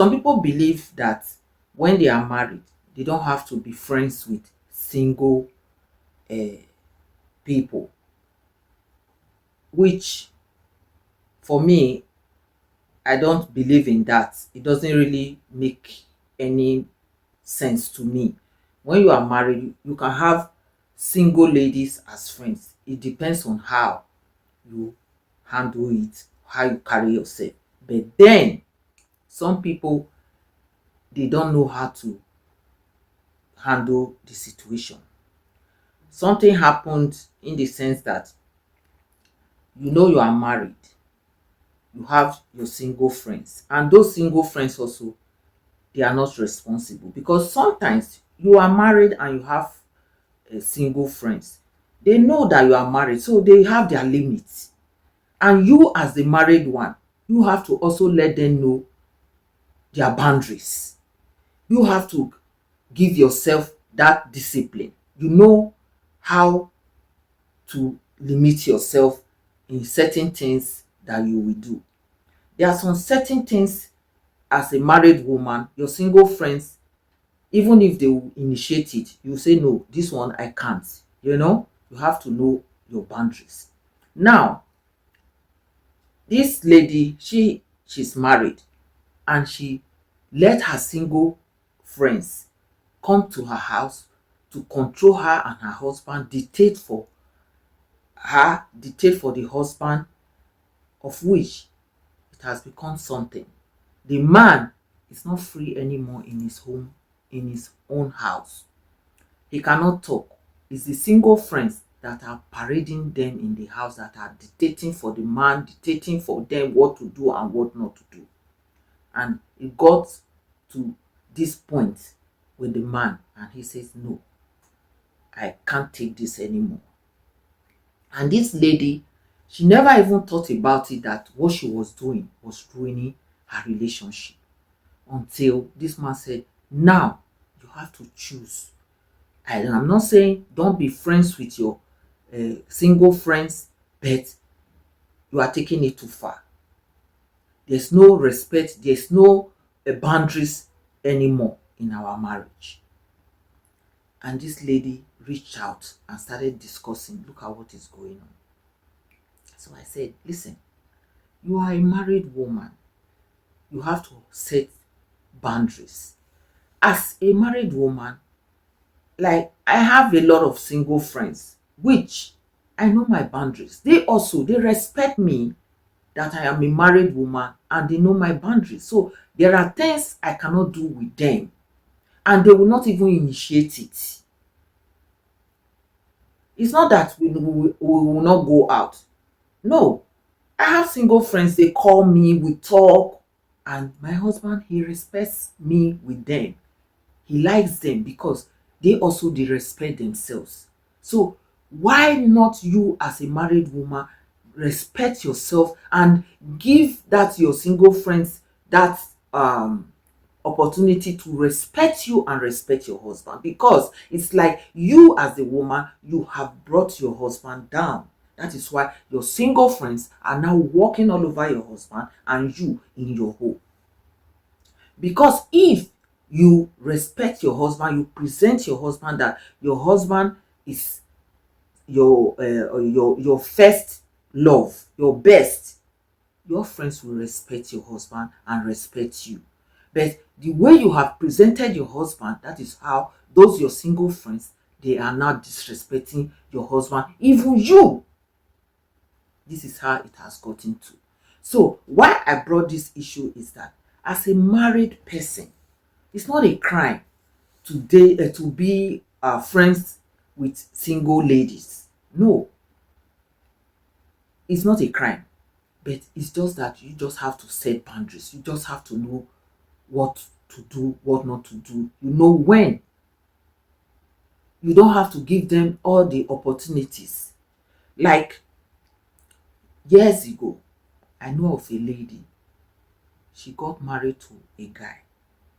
Some people believe that when they are married, they don't have to be friends with single uh, people, which for me, I don't believe in that. It doesn't really make any sense to me. When you are married, you can have single ladies as friends. It depends on how you handle it, how you carry yourself. But then some people, they don't know how to handle the situation. Something happened in the sense that you are married, you have your single friends, and those single friends also, they are not responsible, because sometimes you are married and you have single friends. They know that you are married, so they have their limits, and you as the married one, you have to also let them know their boundaries. You have to give yourself that discipline. You know how to limit yourself in certain things that you will do. There are some certain things, as a married woman, your single friends, even if they will initiate it, you say no, this one I can't. You have to know your boundaries. Now, this lady, she's married, and she let her single friends come to her house to control her and her husband, dictate for the husband, of which it has become something. The man is not free anymore in his home, in his own house. He cannot talk. It's the single friends that are parading them in the house, that are dictating for the man, dictating for them what to do and what not to do. And it got to this point with the man, and he says, no, I can't take this anymore. And this lady, she never even thought about it, that what she was doing was ruining her relationship, until this man said, now you have to choose. And I'm not saying don't be friends with your single friends, but you are taking it too far. There's no respect, there's no boundaries anymore in our marriage. And this lady reached out and started discussing, look at what is going on. So I said, listen, you are a married woman. You have to set boundaries. As a married woman, like, I have a lot of single friends, which I know my boundaries. They respect me, that I am a married woman, and they know my boundaries. So there are things I cannot do with them, and they will not even initiate it. It's not that we will not go out. No, I have single friends, they call me, we talk, and my husband, he respects me with them. He likes them because they respect themselves. So why not you, as a married woman, respect yourself and give that your single friends that opportunity to respect you and respect your husband, because it's like you, as a woman, you have brought your husband down. That is why your single friends are now walking all over your husband and you in your home. Because if you respect your husband, you present your husband that your husband is your first love, your best, your friends will respect your husband and respect you. But the way you have presented your husband, that is how those your single friends, they are now disrespecting your husband, even you. This is how it has gotten to. So why I brought this issue is that, as a married person, it's not a crime to be friends with single ladies. No, it's not a crime. But it's just that you just have to set boundaries. You just have to know what to do, what not to do. You know when. You don't have to give them all the opportunities. Like, years ago, I know of a lady. She got married to a guy,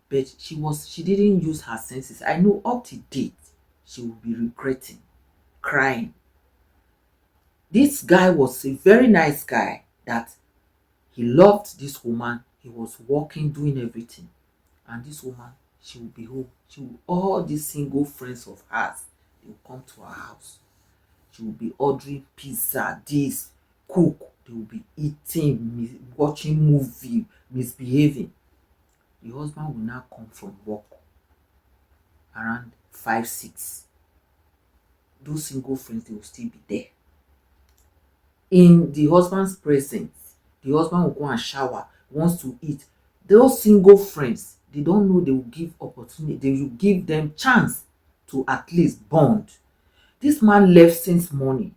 but she didn't use her senses. I know up to date she will be regretting, crying. This guy was a very nice guy, that he loved this woman. He was working, doing everything. And this woman, she will be home. All these single friends of hers, they will come to her house. She will be ordering pizza, this, cook. They will be eating, watching movie, misbehaving. The husband will now come from work around 5, 6. Those single friends, they will still be there. In the husband's presence, the husband will go and shower, wants to eat. Those single friends, they don't know they will give opportunity, they will give them chance to at least bond. This man left since morning.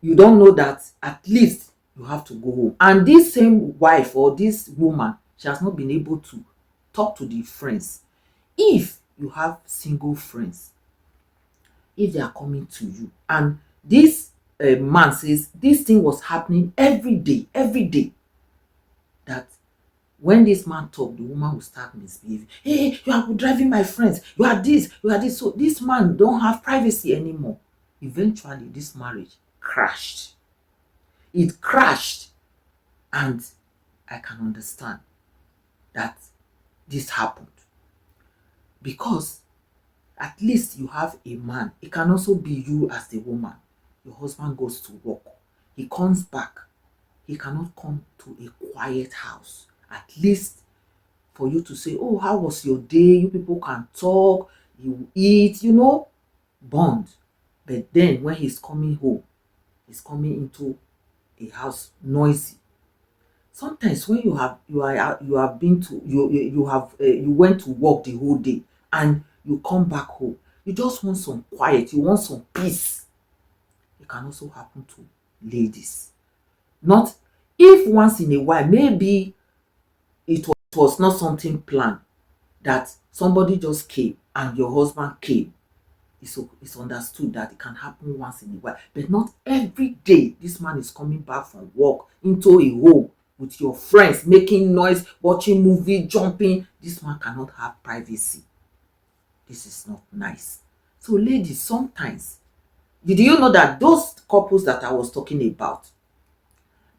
You don't know that at least you have to go home. And this same wife or this woman, she has not been able to talk to the friends. If you have single friends, if they are coming to you, and this man says this thing was happening every day, that when this man talk, the woman will start misbehaving. Hey, you are driving my friends, you are this, you are this. So this man don't have privacy anymore. Eventually this marriage crashed. It crashed. And I can understand that this happened, because at least you have a man. It can also be you as the woman. Your husband goes to work, he comes back, he cannot come to a quiet house, at least for you to say, oh, how was your day? You people can talk, you eat, bond. But then when he's coming home, he's coming into a house noisy. Sometimes when you have been to you went to work the whole day and you come back home, you just want some quiet, you want some peace. It can also happen to ladies. Not if once in a while, maybe it was not something planned, that somebody just came and your husband came. It's understood that it can happen once in a while, but not every day. This man is coming back from work into a home with your friends, making noise, watching movie, jumping. This man cannot have privacy. This is not nice. So ladies, sometimes, did you know that those couples that I was talking about,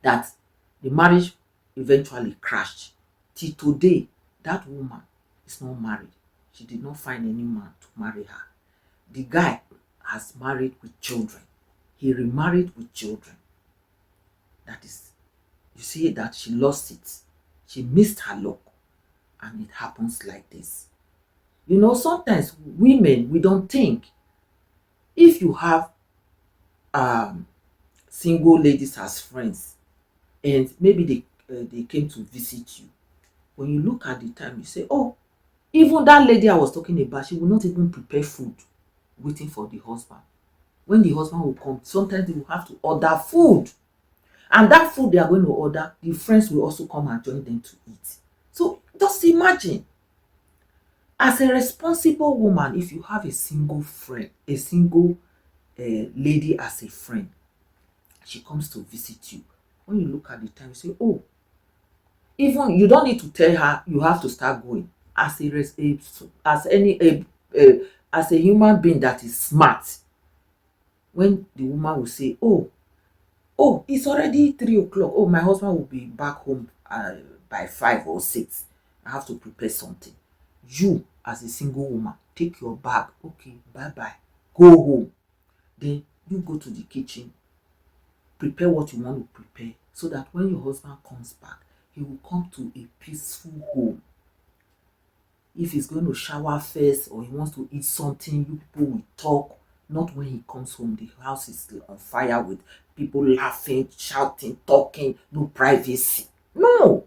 that the marriage eventually crashed, till today, that woman is not married. She did not find any man to marry her. The guy has married with children. He remarried with children. That is, you see that she lost it. She missed her luck. And it happens like this. Sometimes women, we don't think. If you have single ladies as friends, and maybe they came to visit you, when you look at the time, you say, oh, even that lady I was talking about, she will not even prepare food waiting for the husband. When the husband will come, sometimes they will have to order food. And that food they are going to order, the friends will also come and join them to eat. So just imagine, as a responsible woman, if you have a single friend, a single lady as a friend, she comes to visit you. When you look at the time, you say, oh, even you don't need to tell her you have to start going. As a human being that is smart, when the woman will say, oh, it's already 3 o'clock. Oh, my husband will be back home by 5 or 6. I have to prepare something. You, as a single woman, take your bag. Okay, bye-bye. Go home. Then you go to the kitchen. Prepare what you want to prepare, so that when your husband comes back, he will come to a peaceful home. If he's going to shower first or he wants to eat something, you people will talk. Not when he comes home, the house is still on fire with people laughing, shouting, talking, no privacy. No.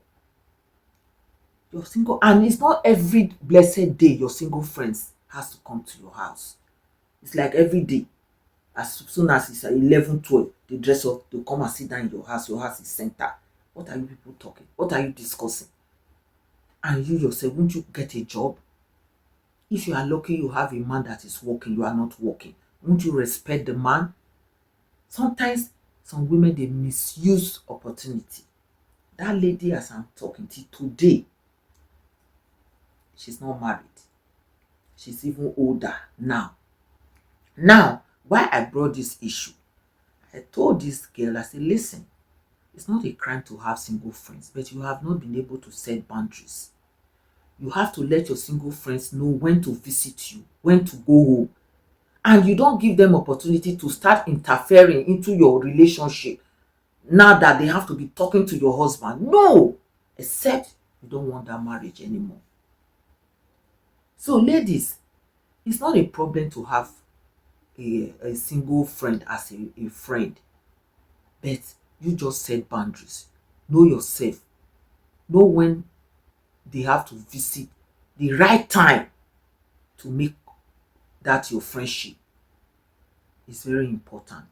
You're single, and it's not every blessed day your single friends has to come to your house. It's like every day. As soon as it's 11, 12, they dress up, they come and sit down in your house. Your house is center. What are you people talking? What are you discussing? And you yourself, won't you get a job? If you are lucky, you have a man that is working, you are not working. Won't you respect the man? Sometimes some women, they misuse opportunity. That lady, as I'm talking to today, she's not married. She's even older now. Now, why I brought this issue, I told this girl, I said, listen, It's not a crime to have single friends, but you have not been able to set boundaries. You have to let your single friends know when to visit you, when to go home, and you don't give them opportunity to start interfering into your relationship now that they have to be talking to your husband. No, except you don't want that marriage anymore. So ladies, it's not a problem to have a single friend as a friend, but you just set boundaries. Know yourself. Know when they have to visit, the right time to make that your friendship is very important.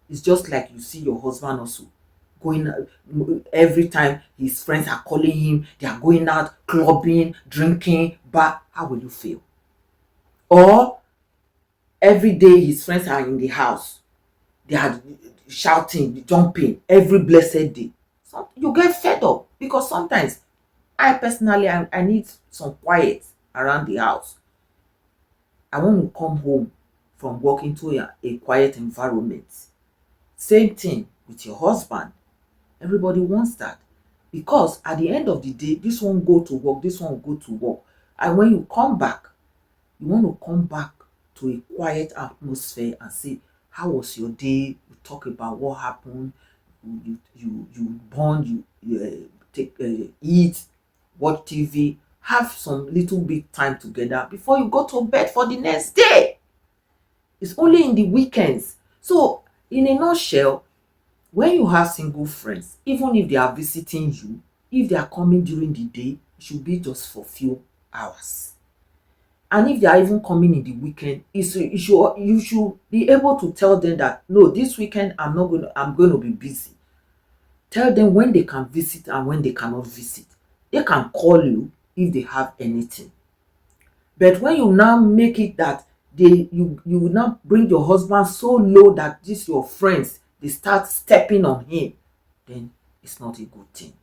It's just like you see your husband also going every time his friends are calling him, they are going out clubbing, drinking, but how will you feel? Or every day his friends are in the house, they are shouting, jumping every blessed day. So you get fed up, because sometimes I personally I need some quiet around the house. I want to come home from work into a quiet environment. Same thing with your husband. Everybody wants that, because at the end of the day, this one go to work, this one go to work, and when you come back, you want to come back to a quiet atmosphere and say, how was your day? You talk about what happened, you bond, you take eat, watch TV, have some little bit time together before you go to bed for the next day. It's only in the weekends. So in a nutshell, when you have single friends, even if they are visiting you, if they are coming during the day, it should be just for few hours. And if they are even coming in the weekend, you should be able to tell them that no, this weekend I'm going to be busy. Tell them when they can visit and when they cannot visit. They can call you if they have anything. But when you now make it that you will now bring your husband so low that this your friends, they start stepping on him, then it's not a good thing.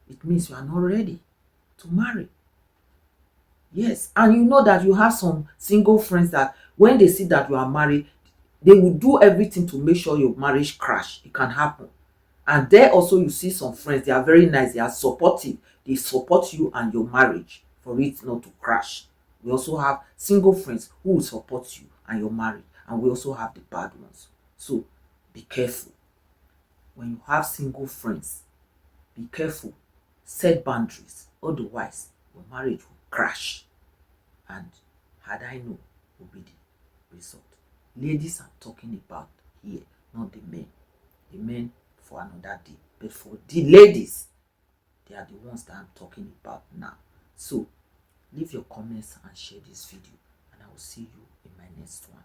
It means you are not ready to marry. Yes, and you know that you have some single friends that when they see that you are married, they will do everything to make sure your marriage crash. It can happen. And there also you see some friends, they are very nice, they are supportive. They support you and your marriage for it not to crash. We also have single friends who will support you and your marriage. And we also have the bad ones. So be careful. When you have single friends, be careful. Set boundaries. Otherwise, your marriage will crash. And had I known, will be the result. Ladies I'm talking about here, not the men. The men for another day. But for the ladies, they are the ones that I'm talking about now. So leave your comments and share this video, and I will see you in my next one.